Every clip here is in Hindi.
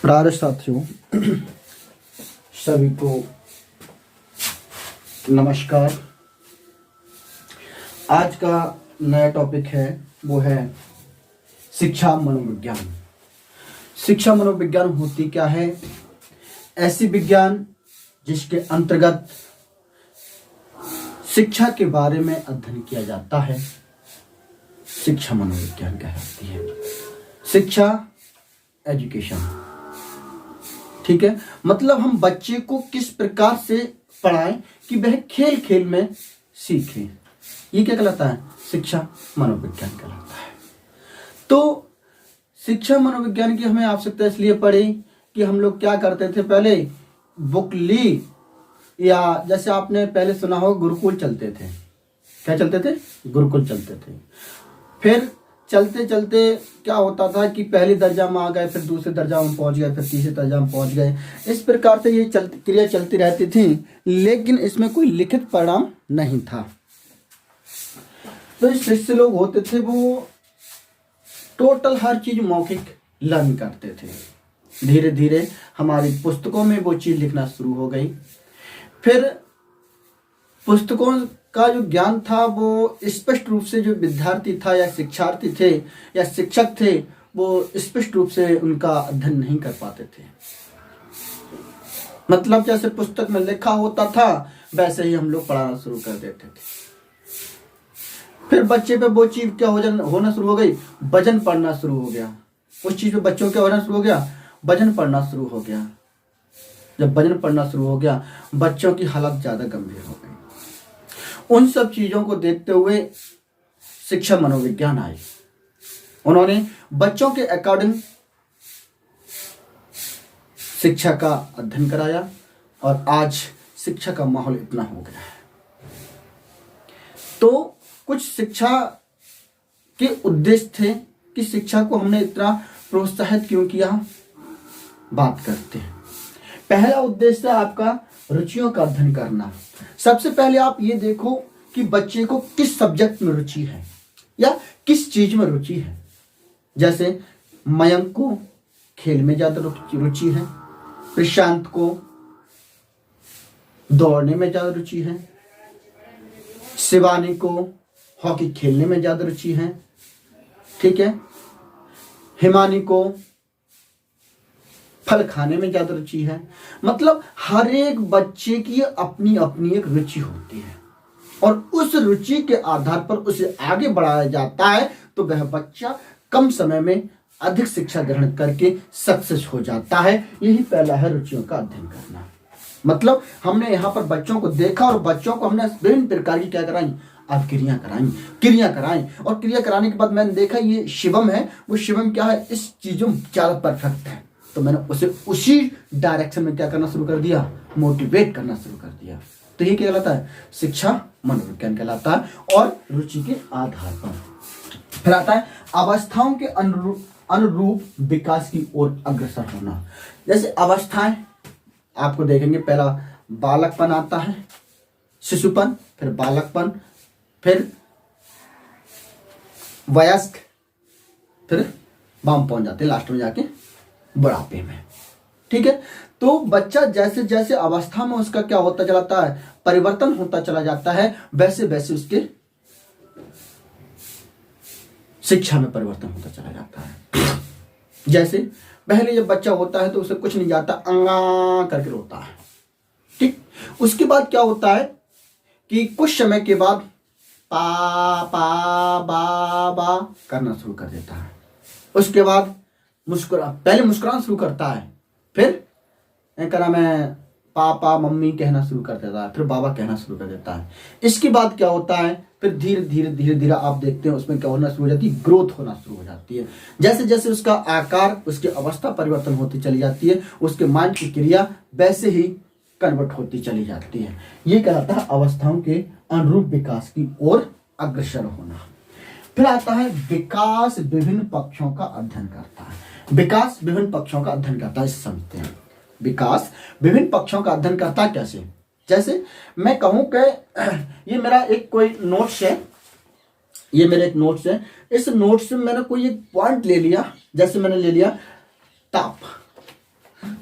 प्यारे साथियों, सभी को नमस्कार। आज का नया टॉपिक है वो है शिक्षा मनोविज्ञान। शिक्षा मनोविज्ञान होती क्या है? ऐसी विज्ञान जिसके अंतर्गत शिक्षा के बारे में अध्ययन किया जाता है, शिक्षा मनोविज्ञान कहलाती है। शिक्षा एजुकेशन, ठीक है। मतलब हम बच्चे को किस प्रकार से पढ़ाएं कि वह खेल खेल में सीखे, ये क्या कहलाता है? शिक्षा मनोविज्ञान कहलाता है। तो शिक्षा मनोविज्ञान की हमें आवश्यकता इसलिए पड़ी कि हम लोग क्या करते थे, पहले बुक ली, या जैसे आपने पहले सुना हो गुरुकुल चलते थे। क्या चलते थे? गुरुकुल चलते थे। फिर चलते चलते क्या होता था कि पहले दर्जा में आ गए, फिर दूसरे दर्जा में पहुंच गए, फिर तीसरे दर्जा में पहुंच गए। इस प्रकार से ये क्रिया चलती रहती थी, लेकिन इसमें कोई लिखित परिणाम नहीं था। तो शिष्य लोग होते थे वो टोटल हर चीज मौखिक लर्न करते थे। धीरे धीरे हमारी पुस्तकों में वो चीज लिखना शुरू हो गई। फिर पुस्तकों का जो ज्ञान था वो स्पष्ट रूप से जो विद्यार्थी था या शिक्षार्थी थे या शिक्षक थे वो स्पष्ट रूप से उनका अध्ययन नहीं कर पाते थे। मतलब जैसे पुस्तक में लिखा होता था वैसे ही हम लोग पढ़ाना शुरू कर देते थे। फिर बच्चे पे वो चीज क्या होना शुरू हो गई, वजन पढ़ना शुरू हो गया। उस चीज पे बच्चों क्या होना शुरू हो गया, वजन पढ़ना शुरू हो गया। जब वजन पढ़ना शुरू हो गया, बच्चों की हालत ज्यादा गंभीर हो गई। उन सब चीजों को देखते हुए शिक्षा मनोविज्ञान आई। उन्होंने बच्चों के अकॉर्डिंग शिक्षा का अध्ययन कराया और आज शिक्षा का माहौल इतना हो गया है। तो कुछ शिक्षा के उद्देश्य थे कि शिक्षा को हमने इतना प्रोत्साहित क्यों किया, बात करते हैं। पहला उद्देश्य है आपका रुचियों का अध्ययन करना। सबसे पहले आप ये देखो कि बच्चे को किस सब्जेक्ट में रुचि है या किस चीज में रुचि है। जैसे मयंक को खेल में ज्यादा रुचि है, प्रशांत को दौड़ने में ज्यादा रुचि है, शिवानी को हॉकी खेलने में ज्यादा रुचि है, ठीक है, हिमानी को फल खाने में ज्यादा रुचि है। मतलब हर एक बच्चे की अपनी अपनी एक रुचि होती है और उस रुचि के आधार पर उसे आगे बढ़ाया जाता है तो वह बच्चा कम समय में अधिक शिक्षा ग्रहण करके सक्सेस हो जाता है। यही पहला है रुचियों का अध्ययन करना। मतलब हमने यहाँ पर बच्चों को देखा और बच्चों को हमने विभिन्न प्रकार की क्या कराई, आप क्रिया कराएं और क्रिया कराने के बाद मैंने देखा ये शिवम है, वो शिवम क्या है, इस चीजों में ज्यादा परफेक्ट है। तो मैंने उसे उसी डायरेक्शन में क्या करना शुरू कर दिया, मोटिवेट करना शुरू कर दिया। तो ये क्या कहलाता है, शिक्षा मनोविज्ञान कहलाता है। और रुचि के आधार पर फिर आता है अवस्थाओं के अनुरूप विकास की ओर अग्रसर होना। जैसे अवस्थाएं आपको देखेंगे, पहला बालकपन आता है, शिशुपन, फिर बालकपन, फिर वयस्क, फिर बाम पहुंच जाते हैं लास्ट में जाके बुढ़ापे में, ठीक है। तो बच्चा जैसे जैसे अवस्था में उसका क्या होता चलाता है, परिवर्तन होता चला जाता है, वैसे वैसे उसके शिक्षा में परिवर्तन होता चला जाता है। जैसे पहले जब बच्चा होता है तो उसे कुछ नहीं जाता, अंगा करके रोता है, ठीक। उसके बाद क्या होता है कि कुछ समय के बाद पा पा बा बा करना शुरू कर देता है। उसके बाद पहले मुस्कुराना शुरू करता है, फिर क्या नाम है, पापा मम्मी कहना शुरू कर देता है, फिर बाबा कहना शुरू कर देता है। इसके बाद क्या होता है, फिर धीरे धीरे आप देखते हैं उसमें क्या होना शुरू हो जाती है, ग्रोथ होना शुरू हो जाती है। जैसे जैसे उसका आकार, उसकी अवस्था परिवर्तन होती चली जाती है, उसके माइंड की क्रिया वैसे ही कन्वर्ट होती चली जाती है। ये कहलाता है अवस्थाओं के अनुरूप विकास की ओर अग्रसर होना। फिर आता है विकास विभिन्न पक्षों का अध्ययन करता है। विकास विभिन्न पक्षों का अध्ययन करता है, इसे समझते हैं। विकास विभिन्न पक्षों का अध्ययन करता है कैसे? जैसे मैं कहूं कि ये मेरा एक कोई नोट्स है, ये मेरा एक नोट्स है, इस नोट्स में मैंने कोई एक पॉइंट ले लिया। जैसे मैंने ले लिया ताप,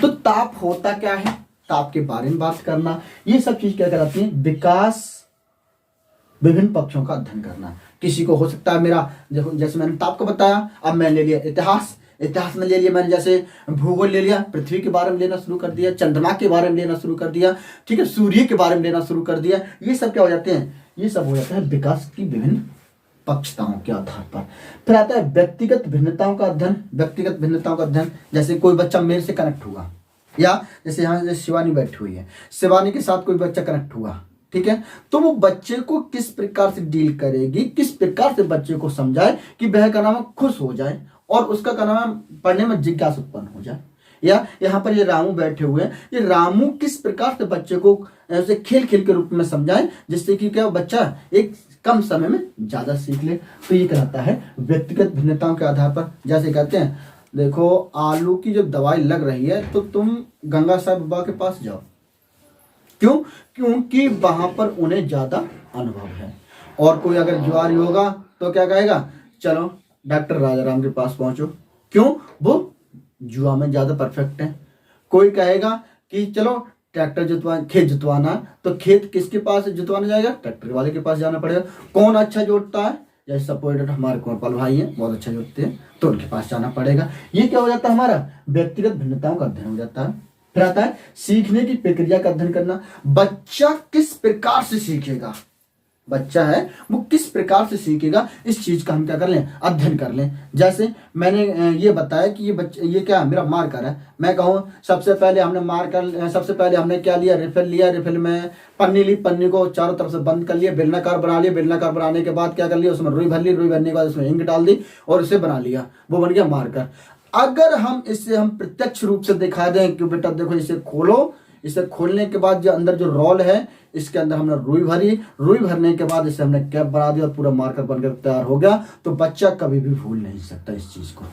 तो ताप होता क्या है, ताप के बारे में बात करना, ये सब चीज क्या कराती है, विकास, विभिन्न पक्षों का अध्ययन करना। किसी को हो सकता है मेरा, जैसे मैंने ताप को बताया, अब मैं ले लिया इतिहास, इतिहास में ले लिया मैंने, जैसे भूगोल ले लिया, पृथ्वी के बारे में लेना शुरू कर दिया, चंद्रमा के बारे में लेना शुरू कर दिया, ठीक है, सूर्य के बारे में लेना शुरू कर दिया। ये सब क्या हो जाते हैं, ये सब हो जाता है विकास की विभिन्न पक्षताओं के आधार पर। फिर आता है व्यक्तिगत भिन्नताओं का अध्ययन, व्यक्तिगत भिन्नताओं का अध्ययन, जैसे कोई बच्चा मेरे से कनेक्ट हुआ, या जैसे यहाँ जैसे शिवानी बैठी हुई है, शिवानी के साथ कोई बच्चा कनेक्ट हुआ, ठीक है, तो वो बच्चे को किस प्रकार से डील करेगी, किस प्रकार से बच्चे को समझाए कि वह का नाम खुश हो जाए और उसका का नाम पढ़ने में जिज्ञासा उत्पन्न हो जाए। या यहाँ पर ये रामू बैठे हुए हैं, ये रामू किस प्रकार से बच्चे को ऐसे खेल खेल के रूप में समझाए जिससे कि क्या बच्चा एक कम समय में ज्यादा सीख ले। तो ये कहलाता है व्यक्तिगत भिन्नताओं के आधार पर। जैसे कहते हैं देखो आलू की जब दवाई लग रही है तो तुम गंगा साहब बाबा के पास जाओ, क्यों, क्योंकि वहां पर उन्हें ज्यादा अनुभव है। और कोई अगर जुआरी होगा तो क्या कहेगा, चलो डॉक्टर राजाराम के पास पहुंचो, क्यों, वो जुआ में ज्यादा परफेक्ट है। कोई कहेगा कि चलो ट्रैक्टर जुतवा, खेत जुतवाना, तो खेत किसके पास जुतवाना जाएगा, ट्रैक्टर वाले के पास जाना पड़ेगा। कौन अच्छा जोतता है, जैसे सपोज हमारे कोरपाल भाई हैं, बहुत अच्छा जोतते हैं, तो उनके पास जाना पड़ेगा। ये क्या हो जाता है, हमारा व्यक्तिगत भिन्नताओं का अध्ययन हो जाता है। फिर आता है सीखने की प्रक्रिया का अध्ययन करना। बच्चा किस प्रकार से सीखेगा, बच्चा है वो किस प्रकार से सीखेगा, इस चीज का हम क्या कर लें, अध्ययन कर लें। जैसे मैंने ये बताया कि ये बच्चे, ये क्या मेरा मार्कर है, मैं कहूँ सबसे पहले हमने मार्कर, सबसे पहले हमने क्या लिया, रिफिल लिया, रिफिल में पन्नी ली, पन्नी को चारों तरफ से बंद कर लिया, बेलनाकार बना लिया, बेलनाकार बनाने के बाद क्या कर लिया, उसमें रुई भर ली, रुई भरने के बाद उसमें इंक डाल दी और उसे बना लिया, वो बन गया मार्कर। अगर हम इसे हम प्रत्यक्ष रूप से दिखा दें कि बेटा देखो इसे खोलो, इसे खोलने के बाद जो अंदर जो रोल है इसके अंदर हमने रुई भरी, रुई भरने के बाद इसे हमने कैप बना दिया और पूरा मार्कर बनकर तैयार हो गया, तो बच्चा कभी भी भूल नहीं सकता इस चीज को,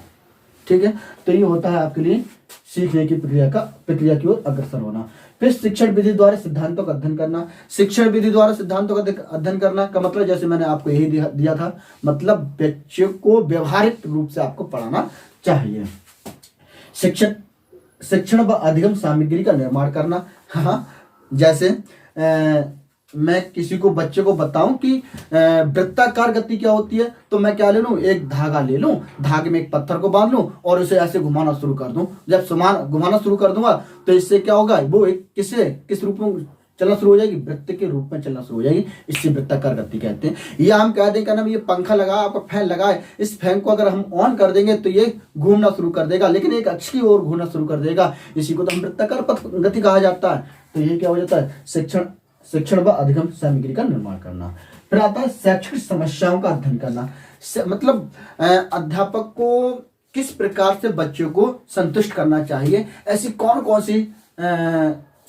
ठीक है। तो ये होता है आपके लिए सीखने की प्रक्रिया की ओर अग्रसर होना। फिर शिक्षण विधि द्वारा सिद्धांतों का अध्ययन करना। शिक्षण विधि द्वारा सिद्धांतों का अध्ययन करना का मतलब जैसे मैंने आपको यही दिया था, मतलब बच्चे को व्यवहारिक रूप से आपको पढ़ाना चाहिए। शिक्षण व अधिगम सामग्री का निर्माण करना। हाँ, जैसे मैं किसी को बच्चे को बताऊं कि वृत्ताकार गति क्या होती है, तो मैं क्या ले लूं, एक धागा ले लूं, धागे में एक पत्थर को बांध लूं और उसे ऐसे घुमाना शुरू कर दूं। जब घुमाना शुरू कर दूंगा तो इससे क्या होगा, वो एक किस रूप में चलना शुरू हो जाएगी, वृत्त के रूप में चलना शुरू हो जाएगी, इससे वृत्ताकार गति कहते हैं। या हम कह दें क्या नाम, ये पंखा लगा, आपका फैन लगा है, इस फैन को अगर हम ऑन कर देंगे तो ये घूमना शुरू कर देगा, लेकिन एक अक्ष की ओर घूमना शुरू कर देगा, इसी को तो हम वृत्ताकार पथ गति कहा जाता है। तो ये क्या हो जाता है, शिक्षण व अधिगम सामग्री का निर्माण करना। फिर आता है शैक्षिक समस्याओं का अध्ययन करना। मतलब अध्यापक को किस प्रकार से बच्चों को संतुष्ट करना चाहिए, ऐसी कौन कौन सी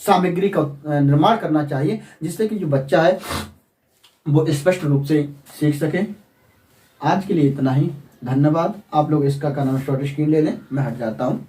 सामग्री का निर्माण करना चाहिए जिससे कि जो बच्चा है वो स्पष्ट रूप से सीख सके। आज के लिए इतना ही, धन्यवाद। आप लोग इसका नाम शॉर्ट स्क्रीन ले लें, मैं हट जाता हूँ।